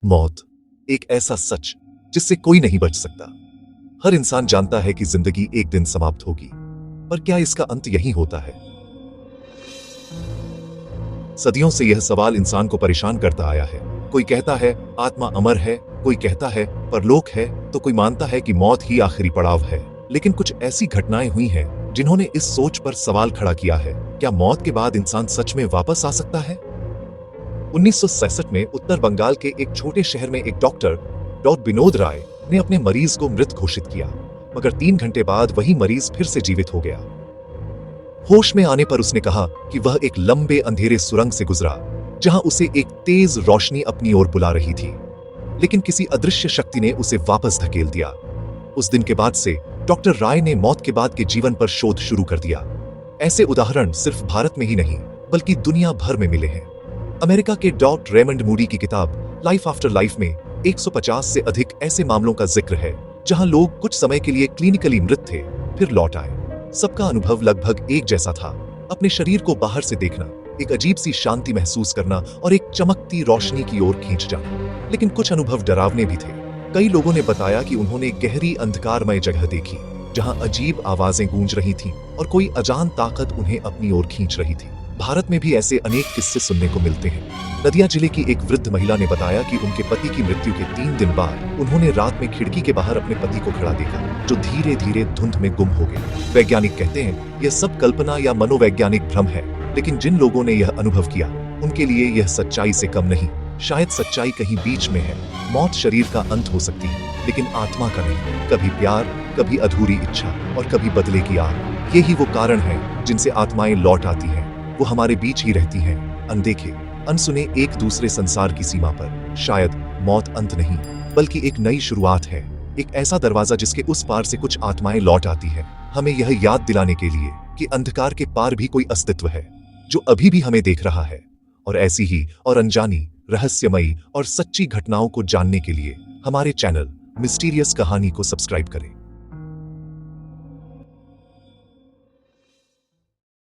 मौत एक ऐसा सच जिससे कोई नहीं बच सकता। हर इंसान जानता है कि जिंदगी एक दिन समाप्त होगी, पर क्या इसका अंत यही होता है? सदियों से यह सवाल इंसान को परेशान करता आया है। कोई कहता है आत्मा अमर है, कोई कहता है परलोक है, तो कोई मानता है कि मौत ही आखिरी पड़ाव है। लेकिन कुछ ऐसी घटनाएं हुई हैं जिन्होंने इस सोच पर सवाल खड़ा किया है, क्या मौत के बाद इंसान सच में वापस आ सकता है? 1966 में उत्तर बंगाल के एक छोटे शहर में एक डॉक्टर विनोद राय ने अपने मरीज को मृत घोषित किया, मगर 3 घंटे बाद वही मरीज फिर से जीवित हो गया। होश में आने पर उसने कहा कि वह एक लंबे अंधेरे सुरंग से गुजरा, जहां उसे एक तेज रोशनी अपनी ओर बुला रही थी, लेकिन किसी अदृश्य शक्ति ने उसे वापस धकेल दिया। उस दिन के बाद से डॉक्टर राय ने मौत के बाद के जीवन पर शोध शुरू कर दिया। ऐसे उदाहरण सिर्फ भारत में ही नहीं, बल्कि दुनिया भर में मिले हैं। अमेरिका के डॉक्टर रेमंड मूडी की किताब लाइफ आफ्टर लाइफ में 150 से अधिक ऐसे मामलों का जिक्र है जहां लोग कुछ समय के लिए क्लिनिकली मृत थे, फिर लौट आए। सबका अनुभव लगभग एक जैसा था, अपने शरीर को बाहर से देखना, एक अजीब सी शांति महसूस करना और एक चमकती रोशनी की ओर खींच जाना। लेकिन कुछ अनुभव डरावने भी थे। कई लोगों ने बताया कि उन्होंने गहरी अंधकारमय जगह देखी, जहां अजीब आवाजें गूंज रही थीं और कोई अजान ताकत उन्हें अपनी ओर खींच रही थी। भारत में भी ऐसे अनेक किस्से सुनने को मिलते हैं। नदिया जिले की एक वृद्ध महिला ने बताया कि उनके पति की मृत्यु के 3 दिन बाद उन्होंने रात में खिड़की के बाहर अपने पति को खड़ा देखा, जो धीरे धीरे धुंध में गुम हो गए। वैज्ञानिक कहते हैं यह सब कल्पना या मनोवैज्ञानिक भ्रम है, लेकिन जिन लोगों ने यह अनुभव किया उनके लिए यह सच्चाई से कम नहीं, शायद सच्चाई कहीं बीच में है। मौत शरीर का अंत हो सकती है, लेकिन आत्मा का नहीं। कभी प्यार, कभी अधूरी इच्छा और कभी बदले की आग। यही वो कारण है जिनसे आत्माएं लौट आती हैं। वो हमारे बीच ही रहती हैं, अनदेखे, अनसुने, एक दूसरे संसार की सीमा पर। शायद मौत अंत नहीं, बल्कि एक नई शुरुआत है, एक ऐसा दरवाजा जिसके उस पार से कुछ आत्माएं लौट आती हैं, हमें यह याद दिलाने के लिए कि अंधकार के पार भी कोई अस्तित्व है जो अभी भी हमें देख रहा है। और ऐसी ही और अनजानी, रहस्यमयी और सच्ची घटनाओं को जानने के लिए हमारे चैनल मिस्टीरियस कहानी को सब्सक्राइब करें।